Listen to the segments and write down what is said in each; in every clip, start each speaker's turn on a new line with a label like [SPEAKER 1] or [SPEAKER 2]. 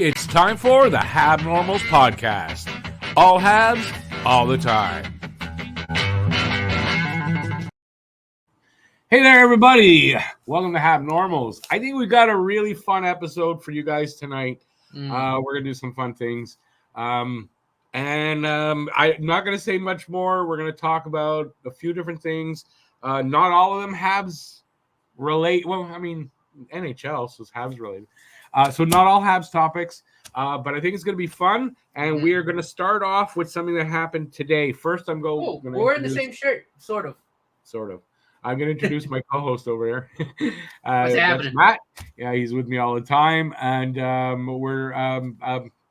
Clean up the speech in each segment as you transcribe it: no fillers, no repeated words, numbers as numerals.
[SPEAKER 1] It's time for the HabNormals podcast. All Habs, all the time. Hey there, everybody. Welcome to HabNormals. I think we've got a really fun episode for you guys tonight. We're going to do some fun things. I'm not going to say much more. We're going to talk about a few different things. Not all of them Habs relate. Well, I mean, NHL, so it's Habs related. So not all Habs topics, but I think it's going to be fun. And we are going to start off with something that happened today. First,
[SPEAKER 2] we're in the same shirt, sort of.
[SPEAKER 1] I'm going to introduce my co-host over there.
[SPEAKER 2] What's happening?
[SPEAKER 1] Matt. Yeah, he's with me all the time. And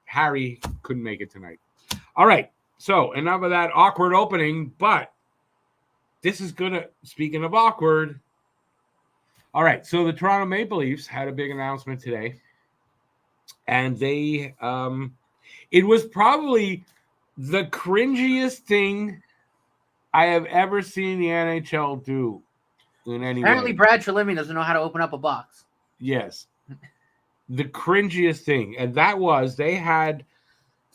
[SPEAKER 1] Harry couldn't make it tonight. All right. So enough of that awkward opening, but this is going to, speaking of awkward. All right. So the Toronto Maple Leafs had a big announcement today. And they, it was probably the cringiest thing I have ever seen the NHL do in any
[SPEAKER 2] Apparently,
[SPEAKER 1] way.
[SPEAKER 2] Brad Treliving doesn't know how to open up a box.
[SPEAKER 1] Yes. The cringiest thing. And that was they had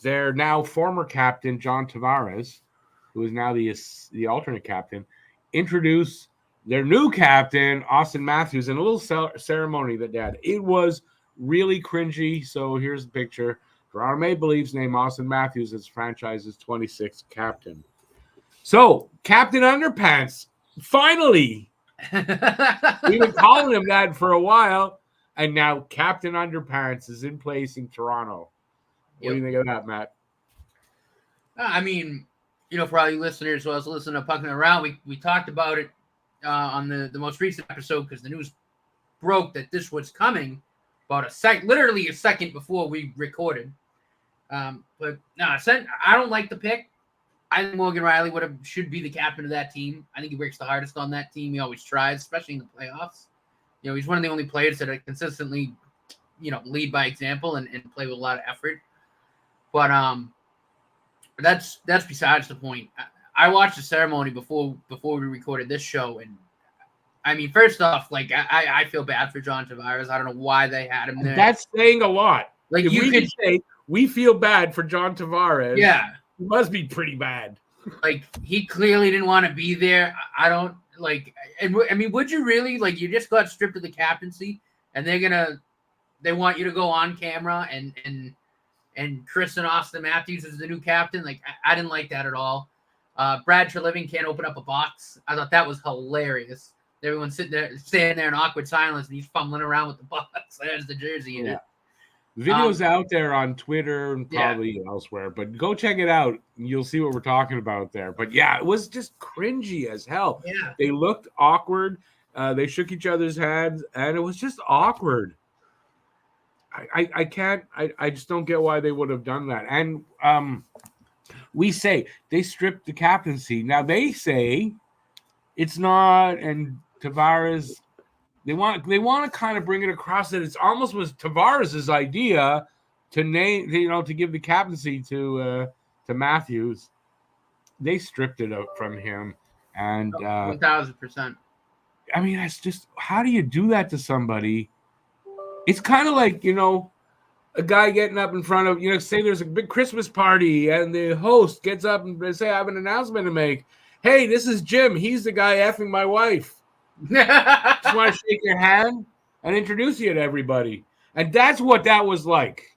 [SPEAKER 1] their now former captain, John Tavares, who is now the alternate captain, introduce their new captain, Auston Matthews, in a little ceremony that they had. It was really cringy. So here's the picture. Toronto Maple Leafs name Auston Matthews as franchise's 26th captain. So, Captain Underpants, finally. We've been calling him that for a while, and now Captain Underpants is in place in Toronto. What do you think of that, Matt?
[SPEAKER 2] I mean, for all you listeners who was listening to Pucking Around, we talked about it on the most recent episode because the news broke that this was coming about literally a second before we recorded. But no, I don't like the pick. I think Morgan Riley should be the captain of that team. I think he works the hardest on that team. He always tries, especially in the playoffs. He's one of the only players that consistently, lead by example and play with a lot of effort. But that's besides the point. I watched the ceremony before we recorded this show, and I mean, first off, I feel bad for John Tavares. I don't know why they had him there.
[SPEAKER 1] That's saying a lot.
[SPEAKER 2] Like,
[SPEAKER 1] if you could say we feel bad for John Tavares.
[SPEAKER 2] Yeah.
[SPEAKER 1] It must be pretty bad.
[SPEAKER 2] Like, he clearly didn't want to be there. I don't like. And I mean, would you really you just got stripped of the captaincy, and they want you to go on camera and christen Auston Matthews as the new captain? Like, I didn't like that at all. Brad Treliving can't open up a box. I thought that was hilarious. Everyone's standing there in awkward silence, and he's fumbling around with the box. There's the jersey in it.
[SPEAKER 1] Videos out there on Twitter and probably elsewhere, but go check it out. You'll see what we're talking about there. But yeah, it was just cringy as hell.
[SPEAKER 2] Yeah.
[SPEAKER 1] They looked awkward. They shook each other's hands, and it was just awkward. I just don't get why they would have done that. And we say they stripped the captaincy. Now they say it's not, and Tavares. They want to kind of bring it across that it's almost was Tavares' idea to name, to give the captaincy to Matthews. They stripped it up from him, and
[SPEAKER 2] 1,000%.
[SPEAKER 1] I mean, it's just, how do you do that to somebody? It's kind of like a guy getting up in front of say there's a big Christmas party and the host gets up and they say I have an announcement to make. Hey, this is Jim. He's the guy effing my wife. Just want to shake your hand and introduce you to everybody. And that's what that was like.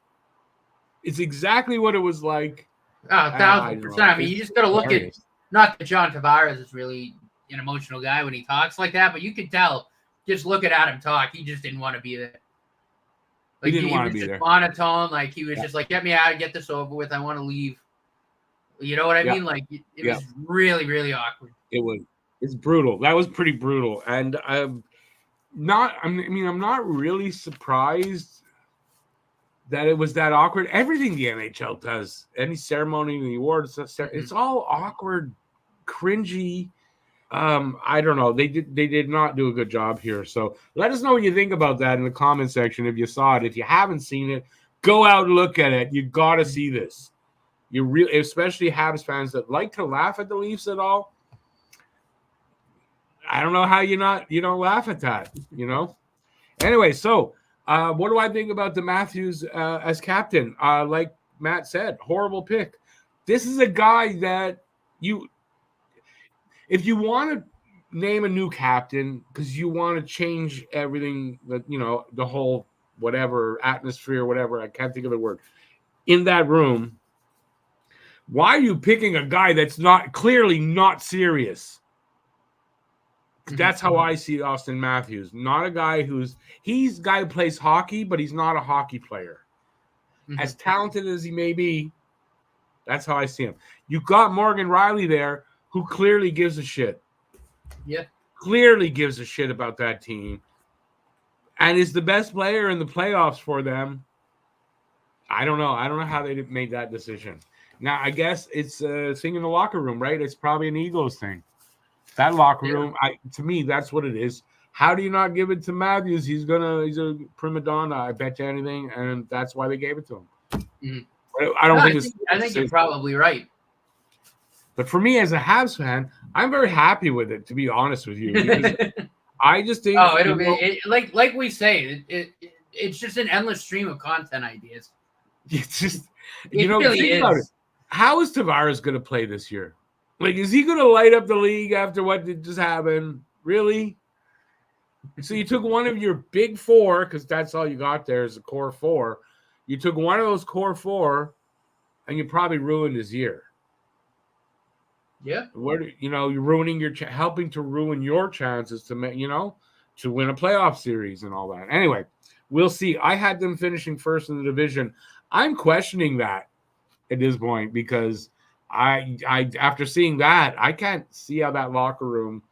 [SPEAKER 1] It's exactly what it was like.
[SPEAKER 2] 1,000%. I mean, you just got to look at, not that John Tavares is really an emotional guy when he talks like that, but you could tell, just looking at him talk, he just didn't want to be there. Like,
[SPEAKER 1] he didn't want to be there.
[SPEAKER 2] Monotone, like he was just like, get me out and get this over with. I want to leave. You know what I mean? Like, it was really, really awkward.
[SPEAKER 1] It's brutal. That was pretty brutal. And I'm not really surprised that it was that awkward. Everything the NHL does, any ceremony, the awards, it's all awkward, cringy. I don't know. They did not do a good job here. So let us know what you think about that in the comment section if you saw it. If you haven't seen it, go out and look at it. You got to see this. Especially Habs fans that like to laugh at the Leafs at all. I don't know how you don't laugh at that, Anyway, so What do I think about the Matthews as captain? Like Matt said, horrible pick. This is a guy that if you want to name a new captain because you want to change everything, that the whole whatever atmosphere, whatever, I can't think of the word, in that room, why are you picking a guy that's not clearly not serious? That's how I see Auston Matthews. Not a guy he's a guy who plays hockey, but he's not a hockey player. As talented as he may be, that's how I see him. You got Morgan Riley there, who clearly gives a shit.
[SPEAKER 2] Yeah.
[SPEAKER 1] Clearly gives a shit about that team. And is the best player in the playoffs for them. I don't know. I don't know how they made that decision. Now, I guess it's a thing in the locker room, right? It's probably an egos thing. That locker room, to me, that's what it is. How do you not give it to Matthews? He's a prima donna, I bet you anything, and that's why they gave it to him.
[SPEAKER 2] I think you're probably right.
[SPEAKER 1] But for me, as a Habs fan, I'm very happy with it, to be honest with you. Because I just think
[SPEAKER 2] like we say, it's just an endless stream of content ideas.
[SPEAKER 1] It's just
[SPEAKER 2] it really
[SPEAKER 1] think
[SPEAKER 2] is.
[SPEAKER 1] About it. How is Tavares going to play this year? Like, is he going to light up the league after what did just happen? Really? So you took one of your big four, because that's all you got there is a core four. You took one of those core four, and you probably ruined his year.
[SPEAKER 2] Yeah.
[SPEAKER 1] You're ruining helping to ruin your chances to win a playoff series and all that. Anyway, we'll see. I had them finishing first in the division. I'm questioning that at this point because I after seeing that, I can't see how that locker room.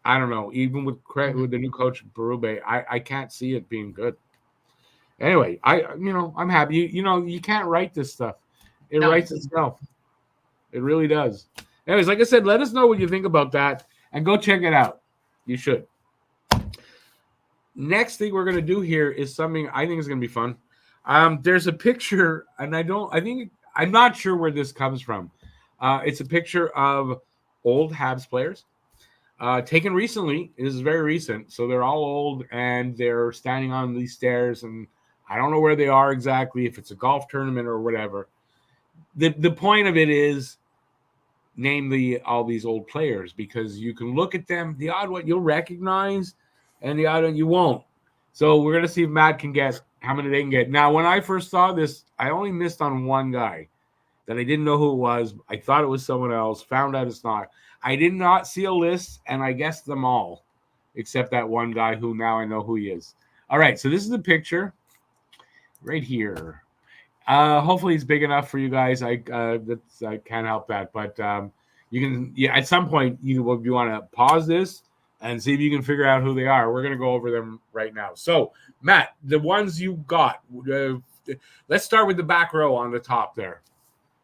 [SPEAKER 1] I don't know. Even with the new coach Berube, I can't see it being good. Anyway, I'm happy. You can't write this stuff. It writes itself. It really does. Anyways, like I said, let us know what you think about that and go check it out. You should. Next thing we're going to do here is something I think is going to be fun. There's a picture, and I'm not sure where this comes from. It's a picture of old Habs players taken recently. This is very recent. So they're all old, and they're standing on these stairs, and I don't know where they are exactly, if it's a golf tournament or whatever. The point of it is, name all these old players, because you can look at them, the odd one you'll recognize and the odd one you won't. So we're going to see if Matt can guess how many they can get. Now, when I first saw this, I only missed on one guy that I didn't know who it was. I thought it was someone else, found out it's not. I did not see a list, and I guessed them all except that one guy who now I know who he is. All right, so this is the picture right here. Hopefully it's big enough for you guys. I can't help that, but you can. Yeah, at some point you want to pause this and see if you can figure out who they are. We're gonna go over them right now. So, Matt, the ones you got. Let's start with the back row on the top there.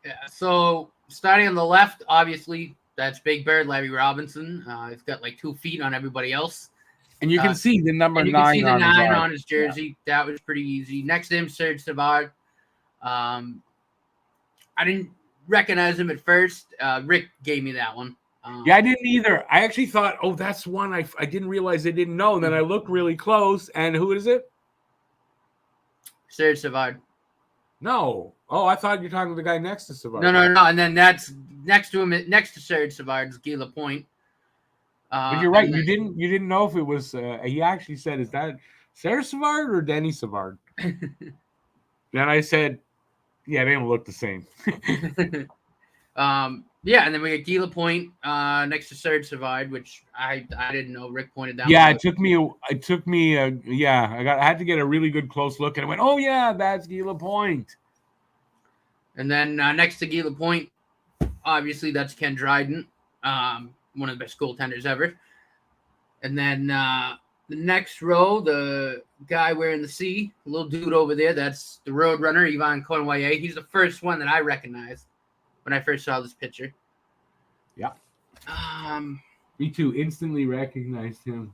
[SPEAKER 2] Yeah. So starting on the left, obviously that's Big Bird, Larry Robinson. He's got like 2 feet on everybody else.
[SPEAKER 1] And you can see the number 9
[SPEAKER 2] you can see the 9
[SPEAKER 1] on
[SPEAKER 2] his jersey. Yeah. That was pretty easy. Next to him, Serge Savard. I didn't recognize him at first. Rick gave me that one.
[SPEAKER 1] Yeah, I didn't either. I actually thought, oh, that's one I didn't realize I didn't know. And then I looked really close, and who is it?
[SPEAKER 2] Serge Savard.
[SPEAKER 1] No. Oh, I thought you were talking to the guy next to Savard.
[SPEAKER 2] No. And then that's next to him, next to Serge Savard is Guy Lapointe.
[SPEAKER 1] But you're right. You didn't know if it was. He actually said, "Is that Serge Savard or Denny Savard?" Then I said, "Yeah, they don't look the same."
[SPEAKER 2] Yeah, and then we got Guy Lapointe next to Serge Savard, which I didn't know. Rick pointed out.
[SPEAKER 1] Yeah, it took me. I had to get a really good close look, and I went, "Oh yeah, that's Guy Lapointe."
[SPEAKER 2] And then next to Guy Lapointe, obviously that's Ken Dryden, one of the best goaltenders ever. And then the next row, the guy wearing the C, the little dude over there, that's the Roadrunner, Ivan Demidov. He's the first one that I recognized when I first saw this picture.
[SPEAKER 1] Yeah. Me too. Instantly recognized him.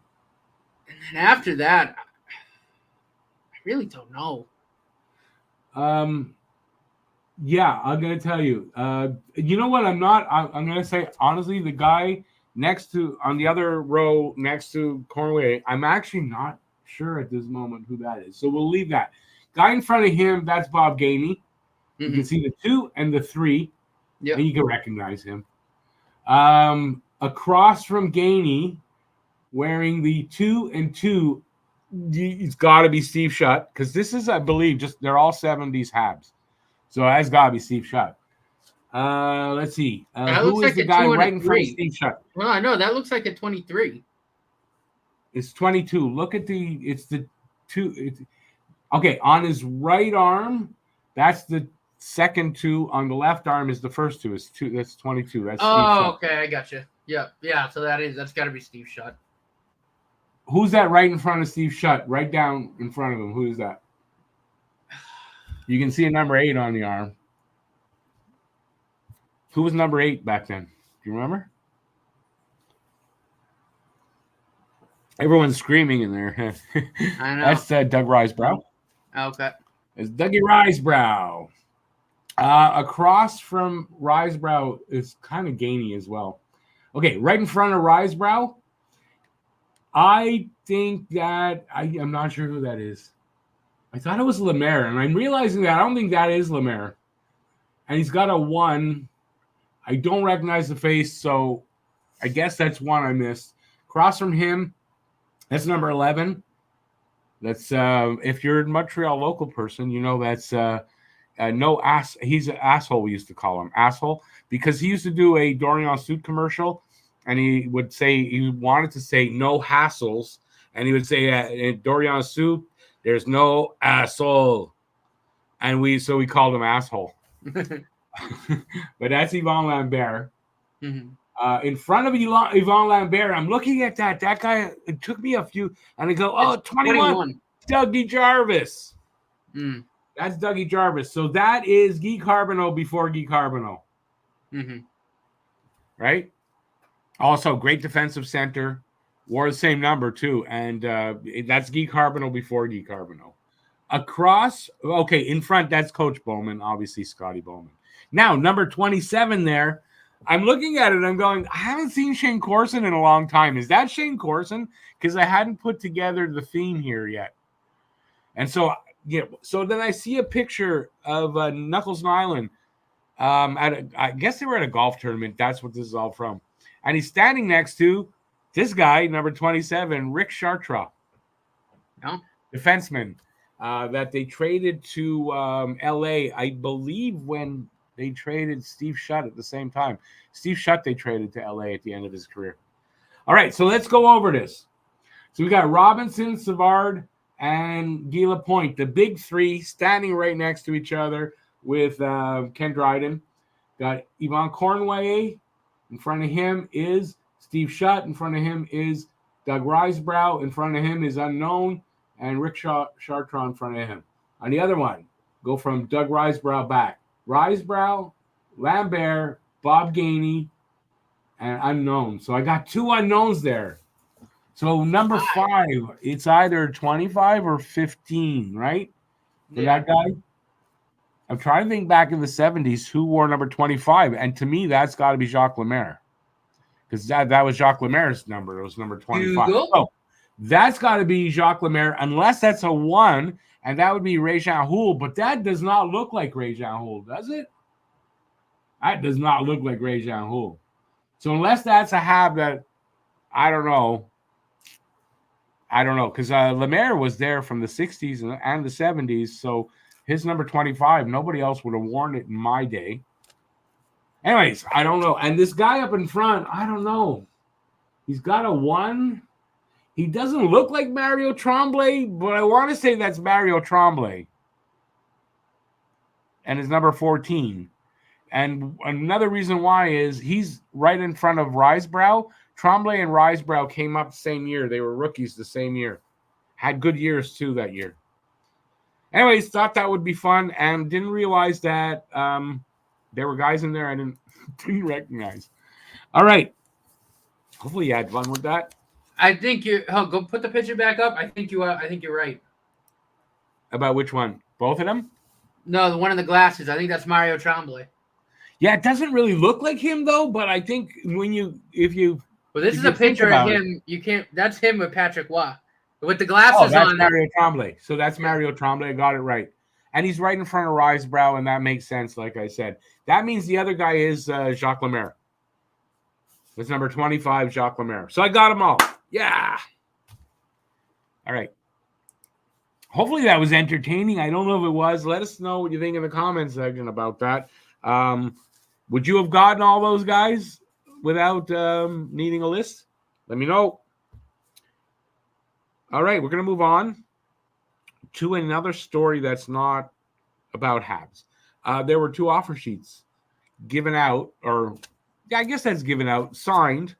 [SPEAKER 2] And then after that, I really don't know.
[SPEAKER 1] Yeah, I'm gonna tell you. You know what? I'm gonna say honestly, the guy on the other row next to Cornway, I'm actually not sure at this moment who that is. So we'll leave that. Guy in front of him, that's Bob Gainey. You can see the 2 and the 3, and you can recognize him. Across from Gainey, wearing the 2 and 2, it's got to be Steve Shutt, because this is, I believe, they're all 70s Habs. So that's got to be Steve Shutt. Let's see. Who is the guy right in front of Steve Shutt?
[SPEAKER 2] Well, I know that looks like a 23.
[SPEAKER 1] It's 22. Look at it's the 2. Okay, on his right arm, that's the second 2. On the left arm is the first 2. It's 2. That's 22. That's Steve Shutt.
[SPEAKER 2] Okay, I got you. Yeah. So that's got to be Steve Shutt.
[SPEAKER 1] Who's that right in front of Steve Shutt? Right down in front of him. Who is that? You can see a number 8 on the arm. Who was number 8 back then? Do you remember? Everyone's screaming in there.
[SPEAKER 2] I know.
[SPEAKER 1] That's Doug Risebrough.
[SPEAKER 2] Okay.
[SPEAKER 1] It's Dougie Risebrough. Across from Risebrough is kind of Gainey as well. Okay, right in front of Risebrough, I think that I'm not sure who that is. I thought it was Lemaire, and I'm realizing that I don't think that is Lemaire. And he's got a 1. I don't recognize the face, so I guess that's one I missed. Across from him, that's number 11. That's if you're a Montreal local person, you know that's no ass. He's an asshole. We used to call him asshole because he used to do a Dorian Suit commercial, and he would say he wanted to say no hassles, and he would say in Dorian Suit there's no asshole, and we called him asshole. But that's Ivan Lambert.
[SPEAKER 2] Mm-hmm.
[SPEAKER 1] In front of Ivan Lambert, I'm looking at that guy. It took me a few, and I go, 21. Dougie Jarvis. That's Dougie Jarvis. So that is Guy Carbonneau before Guy Carbonneau.
[SPEAKER 2] Mm-hmm.
[SPEAKER 1] Right? Also, great defensive center. Wore the same number, too. And that's Guy Carbonneau before Guy Carbonneau. Across, in front, that's Coach Bowman, obviously Scotty Bowman. Now, number 27 there. I'm looking at it. I'm going, I haven't seen Shane Corson in a long time. Is that Shane Corson? Because I hadn't put together the theme here yet. And so, so then I see a picture of Knuckles Nyland. I guess they were at a golf tournament. That's what this is all from. And he's standing next to this guy, number 27, Rick Chartrand, defenseman that they traded to L.A., I believe, when they traded Steve Shutt at the same time. Steve Shutt they traded to L.A. at the end of his career. All right, so let's go over this. So we got Robinson, Savard, and Guy Lapointe, the big 3 standing right next to each other with Ken Dryden. Got Yvon Cornway. In front of him is Steve Shutt. In front of him is Doug Risebrough. In front of him is Unknown. And Rick Chartrand in front of him. On the other one, go from Doug Risebrough back. Risebrough, Lambert, Bob Gainey, and Unknown. So I got 2 unknowns there. So number 5, it's either 25 or 15, right? For that guy? I'm trying to think back in the 70s who wore number 25. And to me, that's got to be Jacques Lemaire. Because that was Jacques Lemaire's number. It was number 25. So that's got to be Jacques Lemaire, unless that's a 1. And that would be Réjean Houle, but that does not look like Réjean Houle, does it? That does not look like Réjean Houle. So unless that's a Hab that, I don't know, because Lemaire was there from the 60s and the 70s, so his number 25, nobody else would have worn it in my day. Anyways, I don't know. And this guy up in front, I don't know. He's got a 1. He doesn't look like Mario Tremblay, but I want to say that's Mario Tremblay. And his number 14. And another reason why is he's right in front of Risebrough. Tremblay and Risebrough came up the same year. They were rookies the same year. Had good years, too, that year. Anyways, thought that would be fun and didn't realize that there were guys in there I didn't recognize. All right. Hopefully you had fun with that.
[SPEAKER 2] I think go put the picture back up. I think you're right.
[SPEAKER 1] About which one? Both of them?
[SPEAKER 2] No, the one in the glasses. I think that's Mario Tremblay.
[SPEAKER 1] Yeah, it doesn't really look like him though, but I think if you
[SPEAKER 2] Well, this is a picture of him. You can't. That's him with Patrick Waugh. with the
[SPEAKER 1] Oh,
[SPEAKER 2] glasses
[SPEAKER 1] that's
[SPEAKER 2] on.
[SPEAKER 1] Mario Tremblay. So that's Mario Tremblay. I got it right. And he's right in front of Risebrow, and that makes sense, like I said. That means the other guy is Jacques Lemaire. That's number 25, Jacques Lemaire. So I got them all. Yeah. All right. Hopefully that was entertaining. I don't know if it was. Let us know what you think in the comments section about that. Would you have gotten all those guys without needing a list? Let me know. All right, we're going to move on to another story that's not about Habs. There were 2 offer sheets given out, or yeah, I guess that's given out, signed,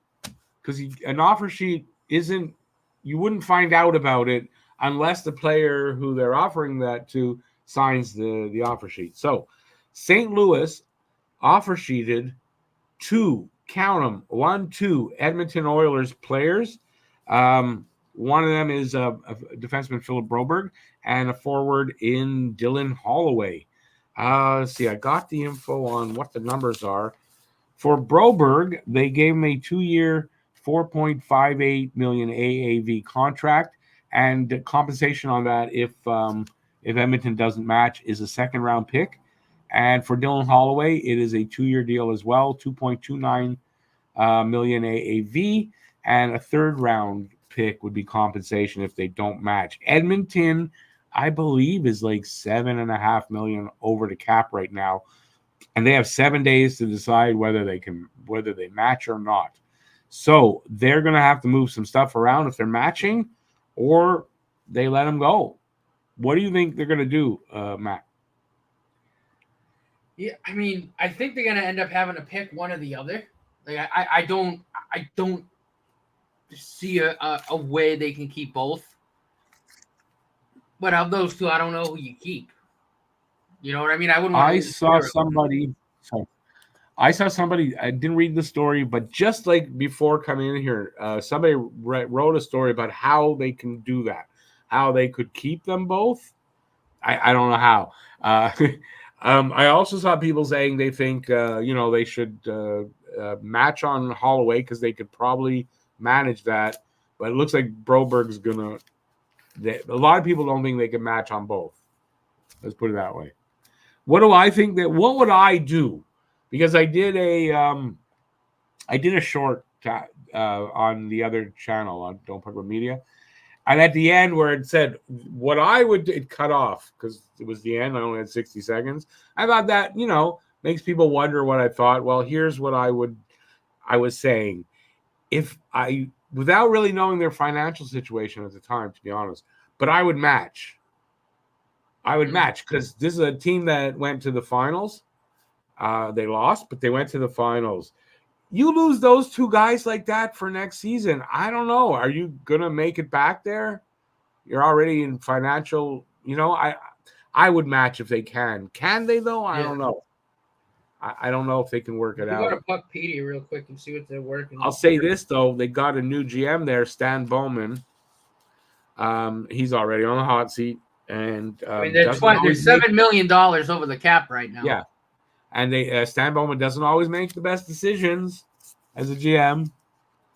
[SPEAKER 1] because an offer sheet isn't, you wouldn't find out about it unless the player who they're offering that to signs the offer sheet. So St. Louis offer sheeted 2, count them, 1, 2 Edmonton Oilers players. One of them is a defenseman, Philip Broberg, and a forward in Dylan Holloway. Let's see, I got the info on what the numbers are. For Broberg, they gave him a 2-year, $4.58 million AAV contract, and compensation on that if Edmonton doesn't match is a second-round pick. And for Dylan Holloway, it is a 2-year deal as well, $2.29 million AAV, and a third-round pick would be compensation if they don't match. Edmonton, I believe, is like $7.5 million over the cap right now, and they have 7 days to decide whether they match or not. So they're going to have to move some stuff around if they're matching, or they let them go. What do you think they're going to do, Matt?
[SPEAKER 2] Yeah, I mean, I think they're gonna end up having to pick one or the other. Like I don't see a way they can keep both. But of those 2, I don't know who you keep. You know what I mean? I wouldn't.
[SPEAKER 1] I saw somebody. I didn't read the story, but just like before coming in here, somebody wrote a story about how they can do that, how they could keep them both. I don't know how. I also saw people saying they think they should match on Holloway because they could probably manage that, but it looks like Broberg's gonna. A lot of people don't think they can match on both. Let's put it that way. What do I think that? What would I do? Because I did a short on the other channel on Don't Talk About Media, and at the end where it said what I would do, it cut off because it was the end. I only had 60 seconds. I thought that makes people wonder what I thought. Well, here's what I was saying. If I, without really knowing their financial situation at the time, to be honest, but I would match. I would match because this is a team that went to the finals. They lost, but they went to the finals. You lose those 2 guys like that for next season. I don't know. Are you going to make it back there? You're already in financial, I would match if they can. Can they, though? I don't know. I don't know if they can work it out.
[SPEAKER 2] You got to Puckpedia real quick and see what they're working.
[SPEAKER 1] I'll say this, though. They got a new GM there, Stan Bowman. He's already on the hot seat. And
[SPEAKER 2] they're $7 million over the cap right now.
[SPEAKER 1] Yeah. And Stan Bowman doesn't always make the best decisions as a GM.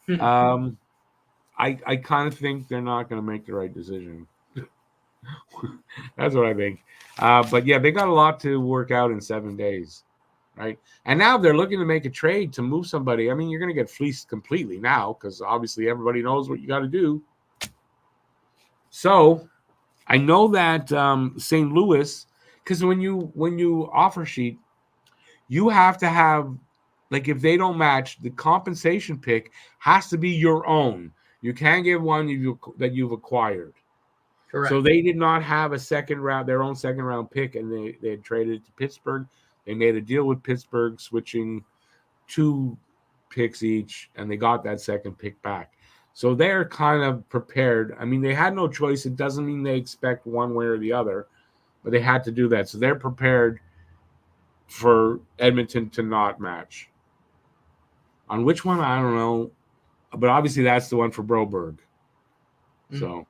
[SPEAKER 1] I kind of think they're not going to make the right decision. That's what I think. But yeah, they got a lot to work out in 7 days, right? And now they're looking to make a trade to move somebody. I mean, you're going to get fleeced completely now because obviously everybody knows what you got to do. So I know that St. Louis, because when you offer sheet, you have to have, like, if they don't match, the compensation pick has to be your own. You can't give one that you've acquired.
[SPEAKER 2] Correct.
[SPEAKER 1] So they did not have their own second round pick, and they had traded it to Pittsburgh. They made a deal with Pittsburgh, switching 2 picks each, and they got that second pick back. So they're kind of prepared. I mean, they had no choice. It doesn't mean they expect one way or the other, but they had to do that. So they're prepared for Edmonton to not match. On which one, I don't know. But obviously that's the one for Broberg. So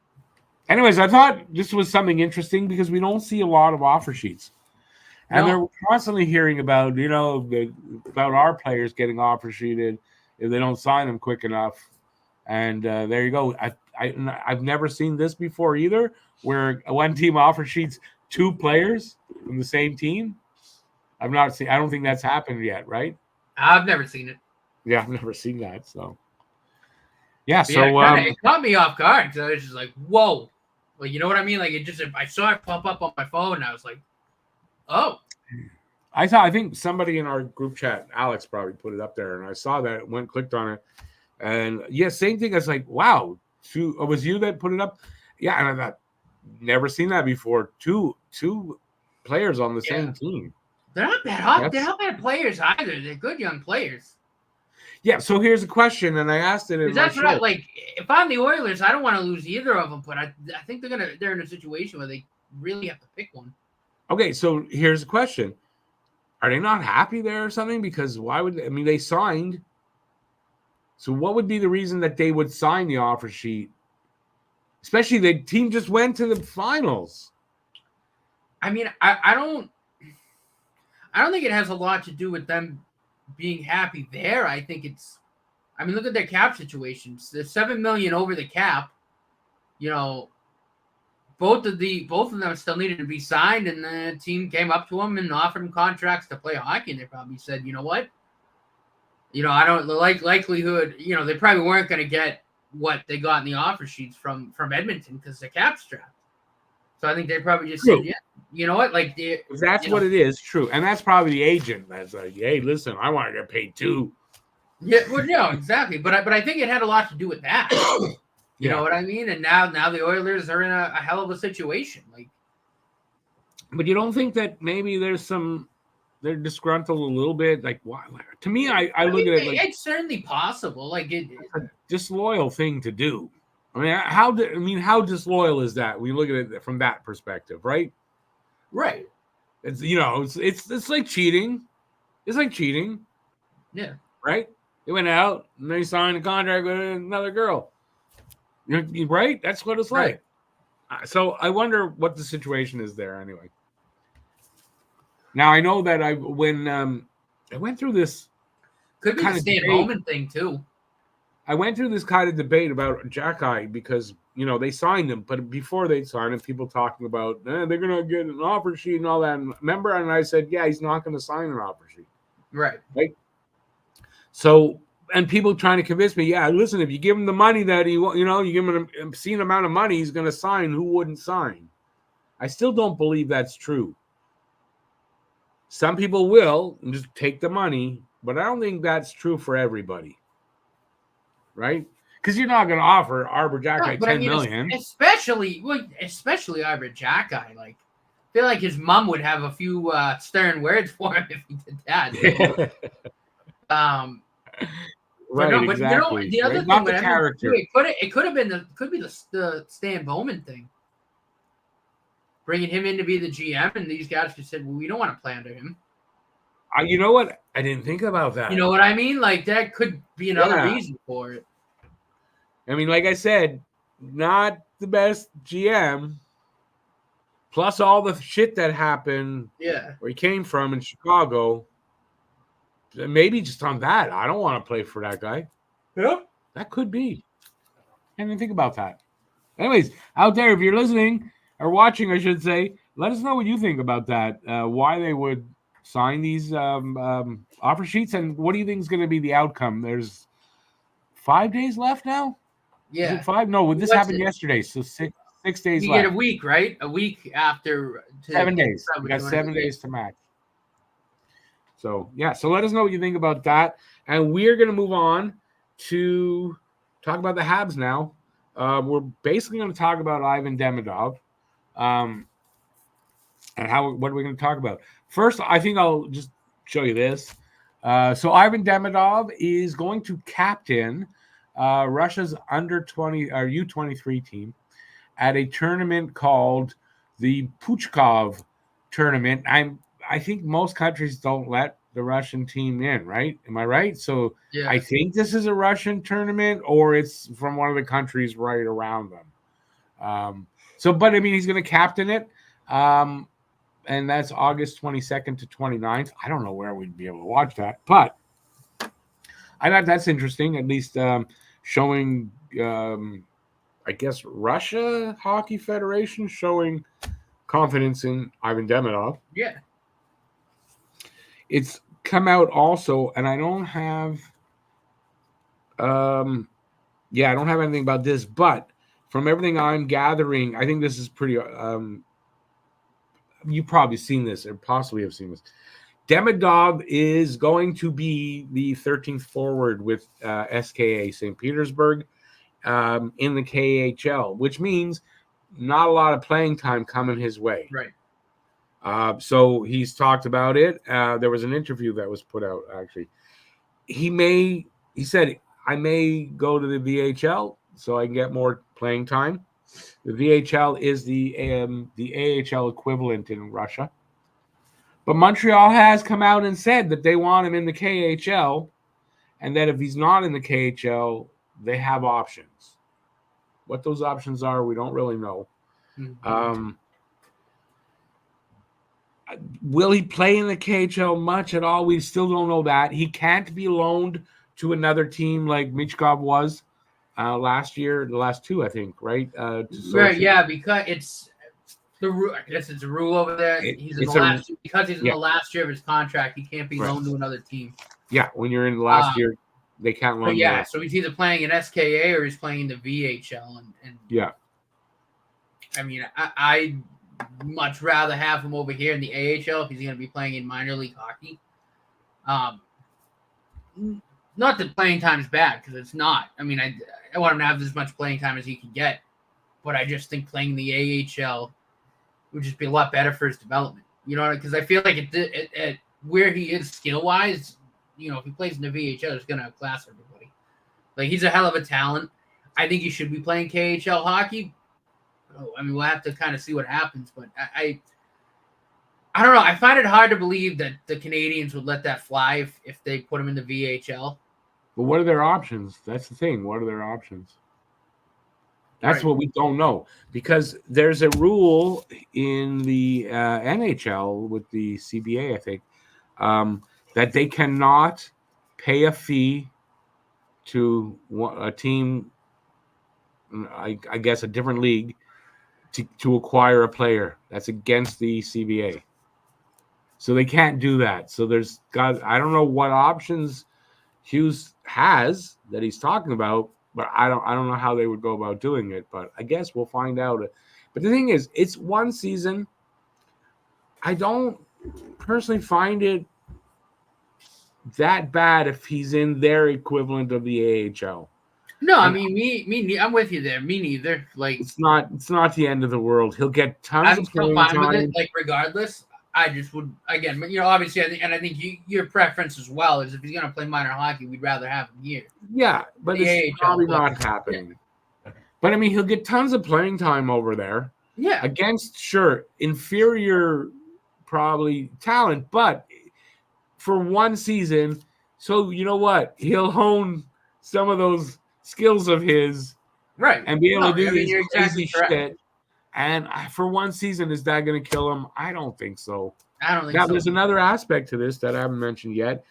[SPEAKER 1] anyways, I thought this was something interesting because we don't see a lot of offer sheets. And they're constantly hearing about, about our players getting offer sheeted if they don't sign them quick enough. And there you go. I've never seen this before either, where one team offer sheets 2 players from the same team. I don't think that's happened yet, right?
[SPEAKER 2] I've never seen it.
[SPEAKER 1] Yeah, I've never seen that. So yeah,
[SPEAKER 2] But yeah,
[SPEAKER 1] so
[SPEAKER 2] it caught me off guard because I was just like, whoa. Like, you know what I mean? Like, I saw it pop up on my phone and I was like, oh.
[SPEAKER 1] I think somebody in our group chat, Alex, probably put it up there, and I saw that, clicked on it, and yeah, same thing. I was like, wow, it was you that put it up? Yeah, and I thought, never seen that before. Two players on the same team.
[SPEAKER 2] They're not bad. They're not bad players either. They're good young players.
[SPEAKER 1] Yeah. So here's a question, and I asked it in my show.
[SPEAKER 2] What like. If I'm the Oilers, I don't want to lose either of them, but I think they're in a situation where they really have to pick one.
[SPEAKER 1] Okay, so here's the question: are they not happy there or something? Because they signed. So what would be the reason that they would sign the offer sheet? Especially the team just went to the finals.
[SPEAKER 2] I mean, I don't think it has a lot to do with them being happy there. I think look at their cap situations. They're $7 million over the cap. You know, both of them still needed to be signed, and the team came up to them and offered them contracts to play hockey. And they probably said, you know what? You know, I don't likelihood. You know, they probably weren't going to get what they got in the offer sheets from Edmonton because the cap strapped. So I think they probably just said, yeah, you know what? Like
[SPEAKER 1] that's what it is, true, and that's probably the agent that's like, hey, listen, I want to get paid too.
[SPEAKER 2] Yeah, well, no, exactly, but I think it had a lot to do with that. You know what I mean? And now the Oilers are in a hell of a situation. Like,
[SPEAKER 1] but you don't think that maybe they're disgruntled a little bit? Like, why? To me, I look at it like
[SPEAKER 2] it's certainly possible. Like, it's
[SPEAKER 1] a disloyal thing to do. I mean, how disloyal is that? We look at it from that perspective, right?
[SPEAKER 2] Right.
[SPEAKER 1] It's it's like cheating. It's like cheating.
[SPEAKER 2] Yeah.
[SPEAKER 1] Right. They went out and they signed a contract with another girl. Right? That's what it's like. So I wonder what the situation is there anyway. Now I know that I went through this
[SPEAKER 2] could be the Stan Bowman thing too.
[SPEAKER 1] I went through this kind of debate about Jack because they signed him, but before they signed him, people talking about they're gonna get an offer sheet and all that. And remember, and I said, yeah, he's not going to sign an offer sheet.
[SPEAKER 2] Right.
[SPEAKER 1] So, and people trying to convince me, yeah, listen, if you give him the money that you give him an obscene amount of money, he's going to sign. Who wouldn't sign? I still don't believe that's true. Some people will and just take the money, but I don't think that's true for everybody. Right? Because you're not going to offer Arbor Jacki $10 million.
[SPEAKER 2] Especially Arbor Jacki. Like, I feel like his mom would have a few stern words for him if he did that.
[SPEAKER 1] Right,
[SPEAKER 2] but
[SPEAKER 1] exactly.
[SPEAKER 2] The other thing,
[SPEAKER 1] not the character.
[SPEAKER 2] It could be the Stan Bowman thing, bringing him in to be the GM, and these guys just said, "Well, we don't want to play under him."
[SPEAKER 1] You know what? I didn't think about that.
[SPEAKER 2] You know what I mean? Like that could be another reason for it.
[SPEAKER 1] I mean, like I said, not the best GM. Plus all the shit that happened.
[SPEAKER 2] Yeah,
[SPEAKER 1] where he came from in Chicago. Maybe just on that, I don't want to play for that guy.
[SPEAKER 2] Yeah,
[SPEAKER 1] that could be. I didn't think about that. Anyways, out there, if you're listening or watching, I should say, let us know what you think about that. Why they would sign these offer sheets, and what do you think is going to be the outcome? There's 5 days left now.
[SPEAKER 2] Yeah,
[SPEAKER 1] is it 5? No, this happened yesterday, so 6 days left.
[SPEAKER 2] You get a week, right? A week after
[SPEAKER 1] 7 days. We got 7 days to match. So, yeah. So let us know what you think about that. And we're going to move on to talk about the Habs now. We're basically going to talk about Ivan Demidov. And what are we going to talk about? First, I think I'll just show you this. So Ivan Demidov is going to captain Russia's under-20 or U23 team at a tournament called the Puchkov tournament. I think most countries don't let the Russian team in, right? Am I right? So yeah. I think this is a Russian tournament, or it's from one of the countries right around them. But I mean, he's going to captain it. And that's August 22nd to 29th. I don't know where we'd be able to watch that, but I thought that's interesting, at least showing I guess, Russia Hockey Federation showing confidence in Ivan Demidov.
[SPEAKER 2] Yeah.
[SPEAKER 1] It's come out also, and I don't have, I don't have anything about this, but from everything I'm gathering, I think this is pretty, you've probably seen this or possibly have seen this. Demidov is going to be the 13th forward with SKA St. Petersburg in the KHL, which means not a lot of playing time coming his way.
[SPEAKER 2] Right.
[SPEAKER 1] So he's talked about it. There was an interview that was put out, actually. He said, I may go to the VHL so I can get more playing time. The VHL is the AHL equivalent in Russia. But Montreal has come out and said that they want him in the KHL, and that if he's not in the KHL, they have options. What those options are, we don't really know.
[SPEAKER 2] Mm-hmm.
[SPEAKER 1] Will he play in the KHL much at all? We still don't know that. He can't be loaned to another team like Michkov was last year, the last two, I think, right?
[SPEAKER 2] Right, yeah, because it's the rule. I guess it's a rule over there. He's in the last year of his contract. He can't be loaned to another team.
[SPEAKER 1] Yeah, when you're in the last year, they can't loan.
[SPEAKER 2] Yeah, so he's either playing in SKA or he's playing in the VHL, and
[SPEAKER 1] yeah.
[SPEAKER 2] I mean, I'd much rather have him over here in the AHL if he's going to be playing in minor league hockey. Not that playing time is bad, because it's not. I mean, I want him to have as much playing time as he can get, but I just think playing the AHL would just be a lot better for his development. You know, because I feel like at where he is skill-wise, you know, if he plays in the VHL, it's going to outclass everybody. Like, he's a hell of a talent. I think he should be playing KHL hockey. I mean, we'll have to kind of see what happens, but I don't know. I find it hard to believe that the Canadians would let that fly if they put him in the VHL.
[SPEAKER 1] But what are their options? That's the thing. What are their options? That's what we don't know, because there's a rule in the NHL with the CBA, I think, that they cannot pay a fee to a team, I guess a different league, to acquire a player. That's against the CBA. So they can't do that. So I don't know what options Hughes has that he's talking about, but I don't know how they would go about doing it. But I guess we'll find out. But the thing is, it's one season. I don't personally find it that bad if he's in their equivalent of the AHL.
[SPEAKER 2] No, I mean me. I'm with you there. Me neither. Like
[SPEAKER 1] it's not the end of the world. He'll get tons of playing
[SPEAKER 2] fine
[SPEAKER 1] time.
[SPEAKER 2] With it. Like regardless, I just would again. You know, obviously, I think your preference as well is if he's going to play minor hockey, we'd rather have him here.
[SPEAKER 1] Yeah, but it's probably not happening. Yeah. But I mean, he'll get tons of playing time over there.
[SPEAKER 2] Yeah,
[SPEAKER 1] against inferior probably talent, but for one season. So you know what? He'll hone some of those skills of his,
[SPEAKER 2] right,
[SPEAKER 1] and be able to do these crazy shit. And for one season, is that going to kill him? I don't think so.
[SPEAKER 2] I don't think
[SPEAKER 1] now,
[SPEAKER 2] so.
[SPEAKER 1] There's another aspect to this that I haven't mentioned yet.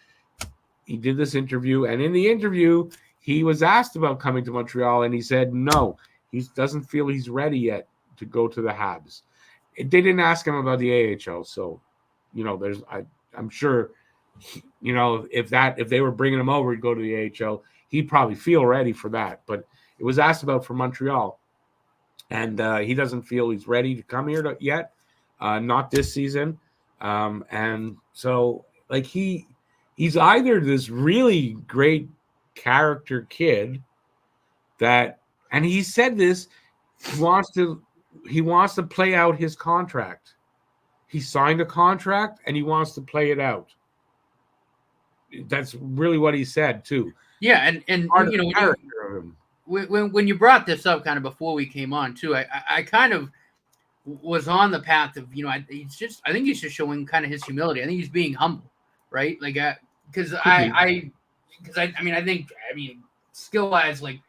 [SPEAKER 1] He did this interview, and in the interview, he was asked about coming to Montreal, and he said no. He doesn't feel he's ready yet to go to the Habs. They didn't ask him about the AHL, so you know, I'm sure, you know, if they were bringing him over to go to the AHL, he'd probably feel ready for that. But it was asked about for Montreal, and he doesn't feel he's ready to come here yet, not this season. And so, like, he's either this really great character kid that, and he said this, he wants to play out his contract. He signed a contract and he wants to play it out. That's really what he said too.
[SPEAKER 2] Yeah, and you know, when you brought this up kind of before we came on too, I kind of was on the path of, you know, I think he's just showing kind of his humility. I think he's being humble, right? Like, because I think skill wise, like,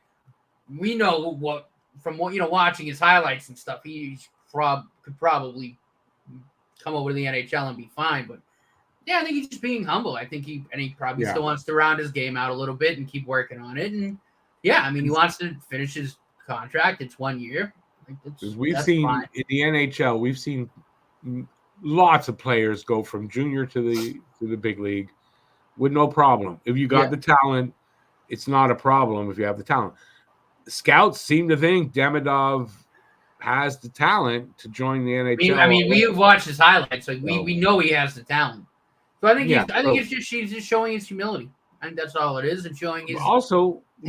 [SPEAKER 2] we know from what, you know, watching his highlights and stuff, he could probably come over to the NHL and be fine. But yeah, I think he's just being humble. I think he probably still wants to round his game out a little bit and keep working on it. And yeah, I mean, he wants to finish his contract. It's 1 year.
[SPEAKER 1] We've
[SPEAKER 2] That's
[SPEAKER 1] seen
[SPEAKER 2] fine.
[SPEAKER 1] in the NHL, we've seen lots of players go from junior to the big league with no problem. If you got the talent, it's not a problem if you have the talent. Scouts seem to think Demidov has the talent to join the NHL.
[SPEAKER 2] I mean, we've watched his highlights. Like we know he has the talent. So I think he's just showing his humility. I think that's all it is, and showing his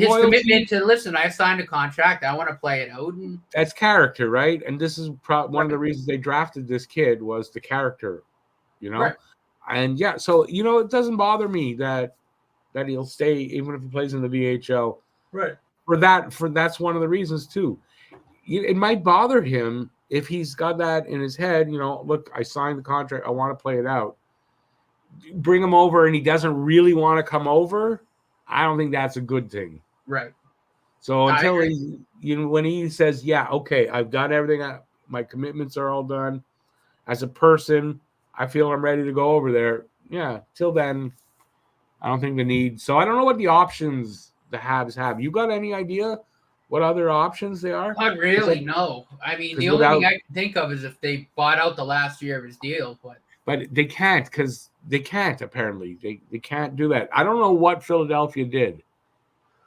[SPEAKER 2] commitment to listen. I signed a contract. I want to play it out. And
[SPEAKER 1] that's character, right? And this is one of the reasons they drafted this kid was the character,
[SPEAKER 2] Right.
[SPEAKER 1] And so it doesn't bother me that he'll stay even if he plays in the VHL.
[SPEAKER 2] Right.
[SPEAKER 1] That's one of the reasons too. It might bother him if he's got that in his head. Look, I signed the contract. I want to play it out. Bring him over, and he doesn't really want to come over. I don't think that's a good thing.
[SPEAKER 2] Right.
[SPEAKER 1] So until when he says, "Yeah, okay, I've got everything. My commitments are all done. As a person, I feel I'm ready to go over there." Yeah. Till then, I don't think the need. So I don't know what the options the Habs have. You got any idea what other options they are?
[SPEAKER 2] Not really. No. I mean, the only thing I can think of is if they bought out the last year of his deal,
[SPEAKER 1] but they can't because they can't. Apparently, they can't do that. I don't know what Philadelphia did,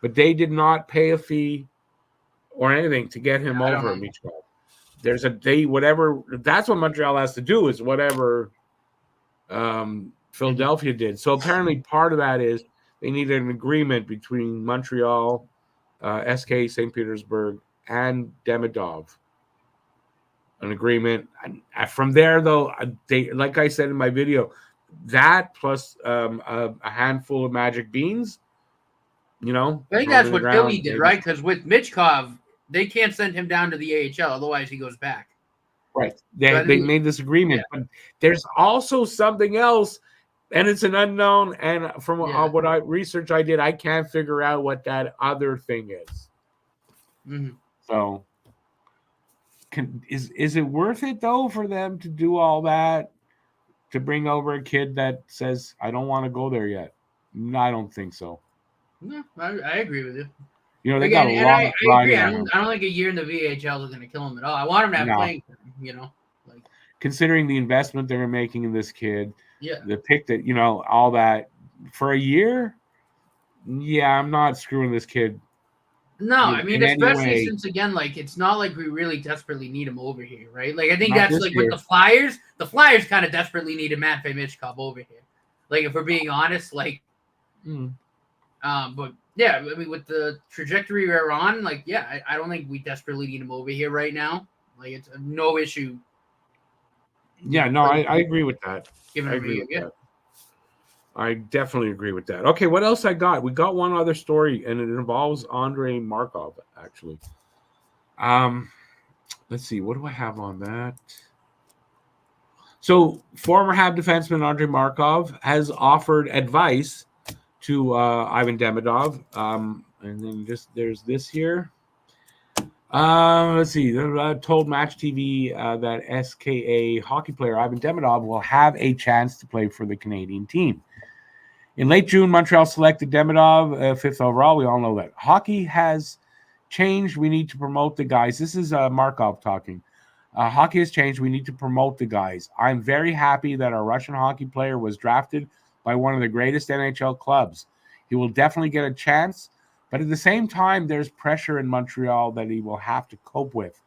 [SPEAKER 1] but they did not pay a fee or anything to get him over Michkov. There's whatever. That's what Montreal has to do is whatever Philadelphia did. So apparently, part of that is they need an agreement between Montreal, SK St. Petersburg, and Demidov. An agreement. And from there, though, they, like I said in my video, that plus a handful of magic beans.
[SPEAKER 2] I think that's what Philly did, right? Because with Michkov, they can't send him down to the AHL, otherwise he goes back.
[SPEAKER 1] Right. They made this agreement, but there's also something else, and it's an unknown. And from what research I did, I can't figure out what that other thing is.
[SPEAKER 2] Mm-hmm.
[SPEAKER 1] So, is it worth it though for them to do all that to bring over a kid that says I don't want to go there yet? No, I don't think so.
[SPEAKER 2] No, I agree with you.
[SPEAKER 1] They got a lot of
[SPEAKER 2] I agree. I don't think a year in the VHL is going to kill him at all. I want him to have playing time,
[SPEAKER 1] considering the investment they're making in this kid, the pick that all that for a year. Yeah, I'm not screwing this kid.
[SPEAKER 2] No, I mean, especially since again, it's not like we really desperately need him over here, right? I think that's with the Flyers. The Flyers kind of desperately needed Matvei Michkov over here. If we're being honest, but yeah, I mean, with the trajectory we're on, I don't think we desperately need him over here right now. It's no issue.
[SPEAKER 1] Yeah, no, I agree with that. I agree with that. I definitely agree with that. Okay, what else I got? We got one other story, and it involves Andrei Markov, actually. Let's see. What do I have on that? So, former Hab defenseman Andrei Markov has offered advice to Ivan Demidov. And then there's this here. Let's see. Told Match TV that SKA hockey player Ivan Demidov will have a chance to play for the Canadian team. In late June, Montreal selected Demidov 5th overall. We all know that. Hockey has changed. We need to promote the guys. This is Markov talking. Hockey has changed. We need to promote the guys. I'm very happy that our Russian hockey player was drafted by one of the greatest NHL clubs. He will definitely get a chance, but at the same time, there's pressure in Montreal that he will have to cope with.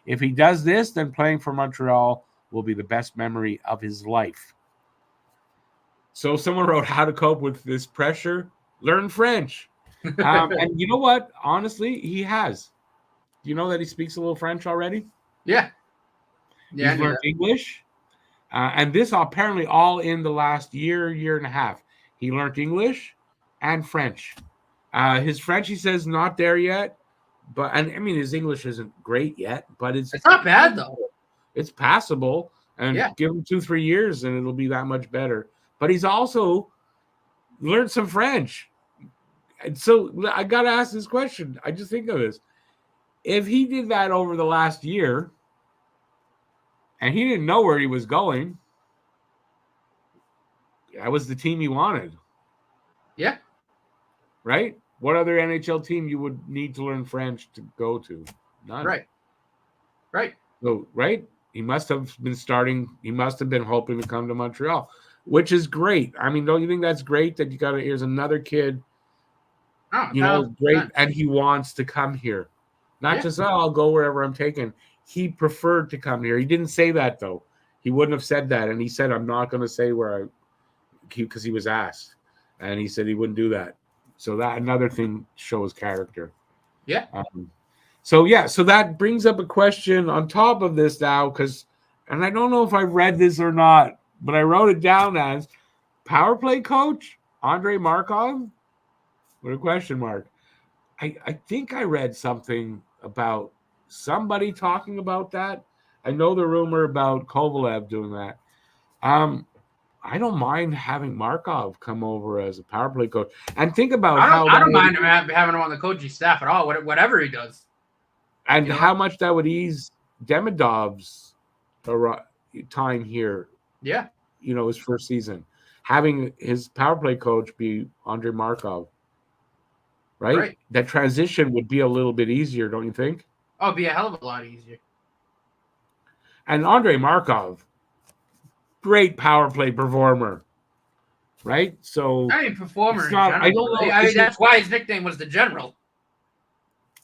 [SPEAKER 1] If he does this, then playing for Montreal will be the best memory of his life. So someone wrote how to cope with this pressure. Learn French. And you know what? Honestly, he has. Do you know that he speaks a little French already?
[SPEAKER 2] Yeah.
[SPEAKER 1] He's learned English. And this apparently all in the last year and a half. He learned English and French. His French, he says, not there yet. His English isn't great yet, but it's
[SPEAKER 2] not bad, though.
[SPEAKER 1] It's passable. And give him 2-3 years, and it'll be that much better. But he's also learned some French. And so I got to ask this question. I just think of this. If he did that over the last year and he didn't know where he was going, that was the team he wanted.
[SPEAKER 2] Yeah.
[SPEAKER 1] Right? What other NHL team you would need to learn French to go to? None.
[SPEAKER 2] Right.
[SPEAKER 1] So, right? He must have been starting. He must have been hoping to come to Montreal, which is great. I mean, don't you think that's great that you got here's another kid,
[SPEAKER 2] Oh,
[SPEAKER 1] great,
[SPEAKER 2] 1,000%.
[SPEAKER 1] and he wants to come here, not
[SPEAKER 2] Yeah.
[SPEAKER 1] just I'll go wherever I'm taken. He preferred to come here. He didn't say that though. He wouldn't have said that, and he said, "I'm not going to say where I," because he was asked, and he said he wouldn't do that. So that another thing shows character.
[SPEAKER 2] Yeah.
[SPEAKER 1] So that brings up a question on top of this now, because, and I don't know if I read this or not, but I wrote it down as power play coach Andrei Markov with a question mark. I think I read something about somebody talking about that. I know the rumor about Kovalev doing that. I don't mind having Markov come over as a power play coach, and think about
[SPEAKER 2] I don't mind him having him on the coaching staff at all. Whatever he does,
[SPEAKER 1] and how much that would ease Demidov's time here.
[SPEAKER 2] Yeah,
[SPEAKER 1] his first season, having his power play coach be Andrei Markov, right? That transition would be a little bit easier, don't you think?
[SPEAKER 2] Oh, it'd be a hell of a lot easier.
[SPEAKER 1] And Andrei Markov, great power play performer, right? So
[SPEAKER 2] I mean, performer.
[SPEAKER 1] I don't know.
[SPEAKER 2] I mean, that's why his nickname was the General.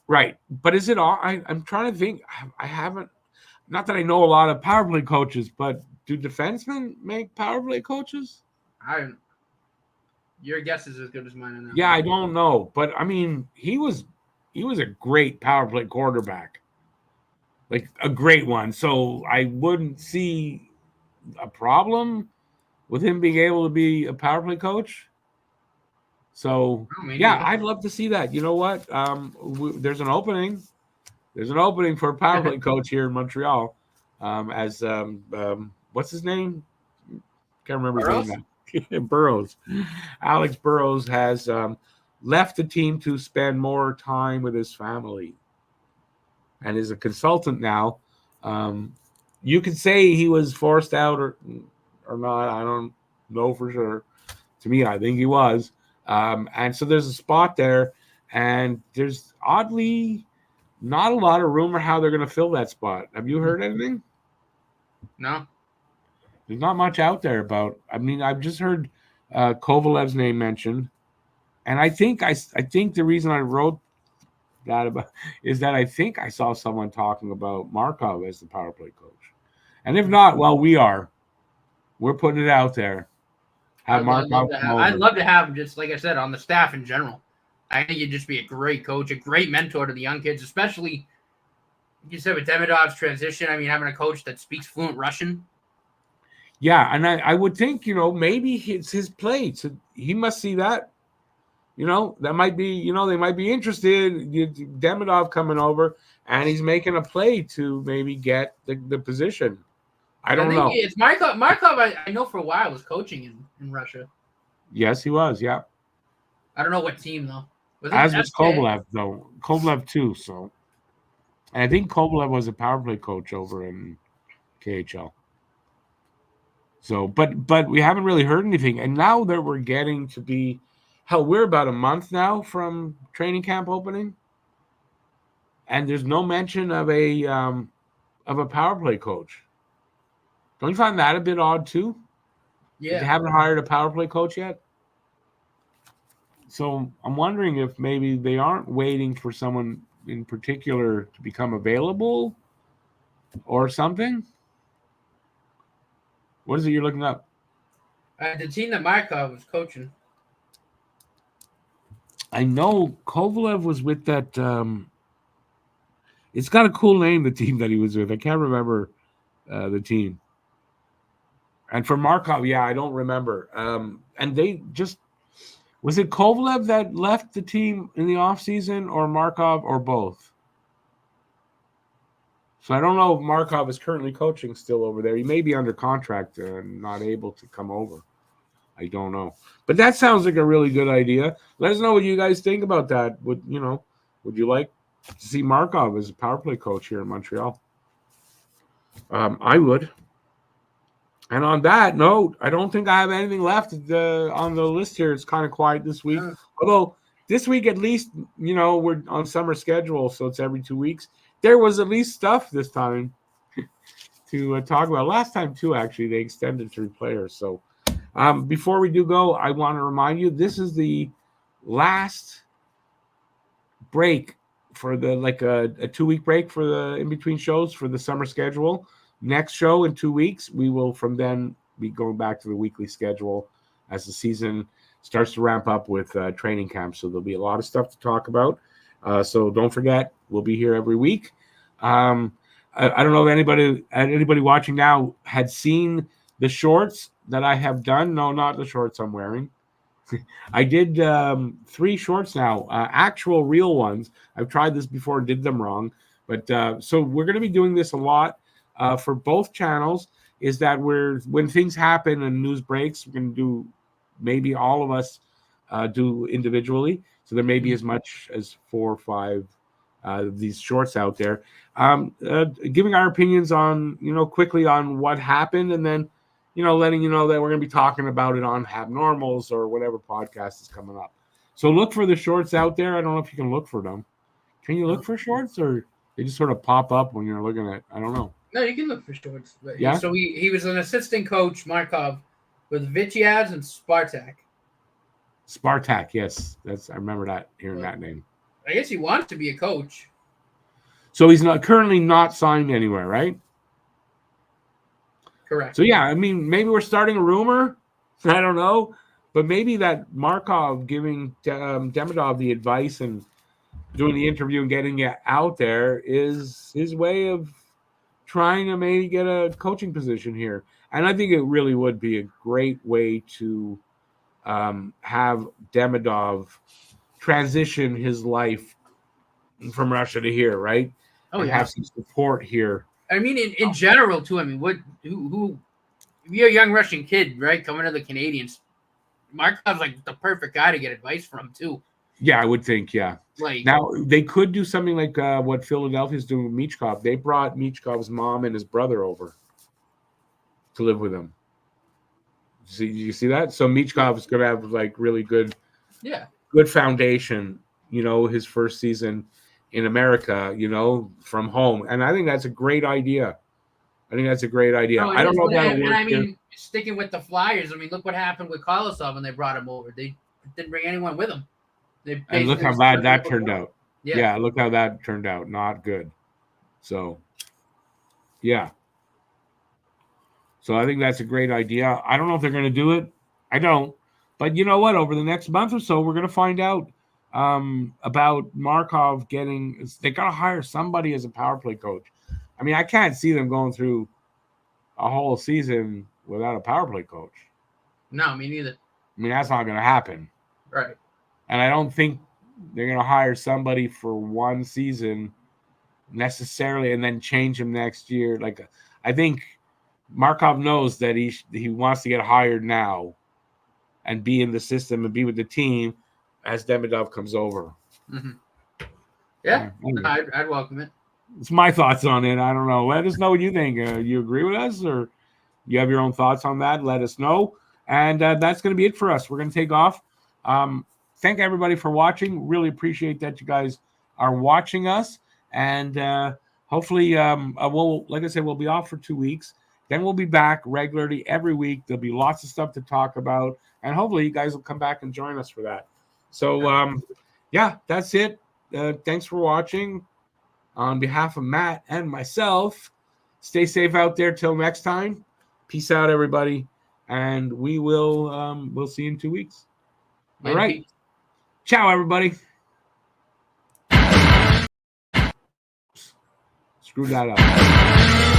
[SPEAKER 1] Right, but is it all? I'm trying to think. I haven't. Not that I know a lot of power play coaches, but do defensemen make power play coaches?
[SPEAKER 2] Your guess is as good as mine on that.
[SPEAKER 1] Yeah, I don't know, but I mean, he was a great power play quarterback, like a great one. So I wouldn't see a problem with him being able to be a power play coach. So I'd love to see that. You know what? There's an opening. There's an opening for a power play coach here in Montreal. What's his name? Can't remember his name now. Burrows. Alex Burrows has left the team to spend more time with his family and is a consultant now. You could say he was forced out or not. I don't know for sure. To me, I think he was. And so there's a spot there, and there's oddly not a lot of rumor how they're going to fill that spot. Have you heard anything?
[SPEAKER 2] No.
[SPEAKER 1] There's not much out there about. I mean, I've just heard Kovalev's name mentioned, and I think the reason I wrote that about is that I think I saw someone talking about Markov as the power play coach, and if not, well, we're putting it out there.
[SPEAKER 2] I'd love to have him, just like I said, on the staff in general. I think he'd just be a great coach, a great mentor to the young kids, especially, like you said, with Demidov's transition. I mean, having a coach that speaks fluent Russian.
[SPEAKER 1] Yeah, and I would think, maybe it's his play. So he must see that. That might be, they might be interested. Demidov coming over, and he's making a play to maybe get the position. I don't know.
[SPEAKER 2] It's Markov. Markov, I know for a while was coaching in Russia.
[SPEAKER 1] Yes, he was. Yeah.
[SPEAKER 2] I don't know what team though.
[SPEAKER 1] As was Kovalev though. Kovalev too. So, and I think Kovalev was a power play coach over in KHL. So, but we haven't really heard anything. And now that we're getting to be, we're about a month now from training camp opening, and there's no mention of a power play coach. Don't you find that a bit odd too?
[SPEAKER 2] Yeah.
[SPEAKER 1] They haven't hired a power play coach yet. So I'm wondering if maybe they aren't waiting for someone in particular to become available or something. What is it you're looking up?
[SPEAKER 2] The team that Markov was coaching.
[SPEAKER 1] I know Kovalev was with that. It's got a cool name, the team that he was with. I can't remember the team. And for Markov, I don't remember. And they just, was it Kovalev that left the team in the offseason or Markov or both? So I don't know if Markov is currently coaching still over there. He may be under contract and not able to come over. I don't know. But that sounds like a really good idea. Let us know what you guys think about that. Would you like to see Markov as a power play coach here in Montreal? I would. And on that note, I don't think I have anything left on the list here. It's kind of quiet this week. Although this week at least, we're on summer schedule, so it's every 2 weeks. There was at least stuff this time to talk about. Last time, too, actually, they extended 3 players. So before we do go, I want to remind you, this is the last break for the a 2-week break for the in-between shows for the summer schedule. Next show in 2 weeks, we will from then be going back to the weekly schedule as the season starts to ramp up with training camp. So there'll be a lot of stuff to talk about. So don't forget, we'll be here every week. I don't know if anybody watching now had seen the shorts that I have done. No, not the shorts I'm wearing. I did 3 shorts now, actual real ones. I've tried this before and did them wrong. But so we're going to be doing this a lot for both channels, is that when things happen and news breaks, we're going to do maybe all of us do individually. So there may be as much as 4 or 5 of these shorts out there, giving our opinions on, quickly on what happened, and then, letting you know that we're going to be talking about it on HabNormals or whatever podcast is coming up. So look for the shorts out there. I don't know if you can look for them. Can you look for shorts, or they just sort of pop up when you're looking at? I don't know.
[SPEAKER 2] No, you can look for shorts.
[SPEAKER 1] Yeah.
[SPEAKER 2] So he was an assistant coach, Markov, with Vityaz and Spartak.
[SPEAKER 1] Spartak, yes, I remember that, hearing that name.
[SPEAKER 2] I guess he wants to be a coach.
[SPEAKER 1] So he's currently not signed anywhere, right?
[SPEAKER 2] Correct.
[SPEAKER 1] So yeah, I mean, maybe we're starting a rumor. I don't know, but maybe that Markov giving Demidov the advice and doing the interview and getting it out there is his way of trying to maybe get a coaching position here. And I think it really would be a great way to have Demidov transition his life from Russia to here, right?
[SPEAKER 2] Oh,
[SPEAKER 1] and
[SPEAKER 2] yeah.
[SPEAKER 1] have some support here.
[SPEAKER 2] I mean, in general, too. I mean, who if you're a young Russian kid, right, coming to the Canadians, Markov's like the perfect guy to get advice from, too.
[SPEAKER 1] Yeah, I would think, yeah.
[SPEAKER 2] Like,
[SPEAKER 1] now, they could do something like what Philadelphia's doing with Michkov. They brought Michkov's mom and his brother over to live with him. You see that? So Michkov is going to have like really good foundation, his first season in America, from home. And I think that's a great idea. I don't know if that'll work.
[SPEAKER 2] I mean, sticking with the Flyers, I mean, look what happened with Kolosov when they brought him over. They didn't bring anyone with them.
[SPEAKER 1] And look how bad that turned out. Yeah, look how that turned out. Not good. So, yeah. So I think that's a great idea. I don't know if they're going to do it. I don't. But you know what? Over the next month or so, we're going to find out about Markov getting – they got to hire somebody as a power play coach. I mean, I can't see them going through a whole season without a power play coach.
[SPEAKER 2] No, me neither.
[SPEAKER 1] I mean, that's not going to happen.
[SPEAKER 2] Right.
[SPEAKER 1] And I don't think they're going to hire somebody for one season necessarily and then change him next year. Like, I think Markov knows that he wants to get hired now and be in the system and be with the team as Demidov comes over.
[SPEAKER 2] Mm-hmm. Yeah, I'd welcome it.
[SPEAKER 1] It's my thoughts on it. I don't know. Let us know what you think. You agree with us, or you have your own thoughts on that? Let us know. And that's going to be it for us. We're going to take off. Thank everybody for watching. Really appreciate that you guys are watching us. And hopefully, like I said, we'll be off for 2 weeks. Then we'll be back regularly every week. There'll be lots of stuff to talk about. And hopefully you guys will come back and join us for that. So, yeah, that's it. Thanks for watching. On behalf of Matt and myself, stay safe out there till next time. Peace out, everybody. And we will we'll see you in 2 weeks. All right. Ciao, everybody. Screw that up.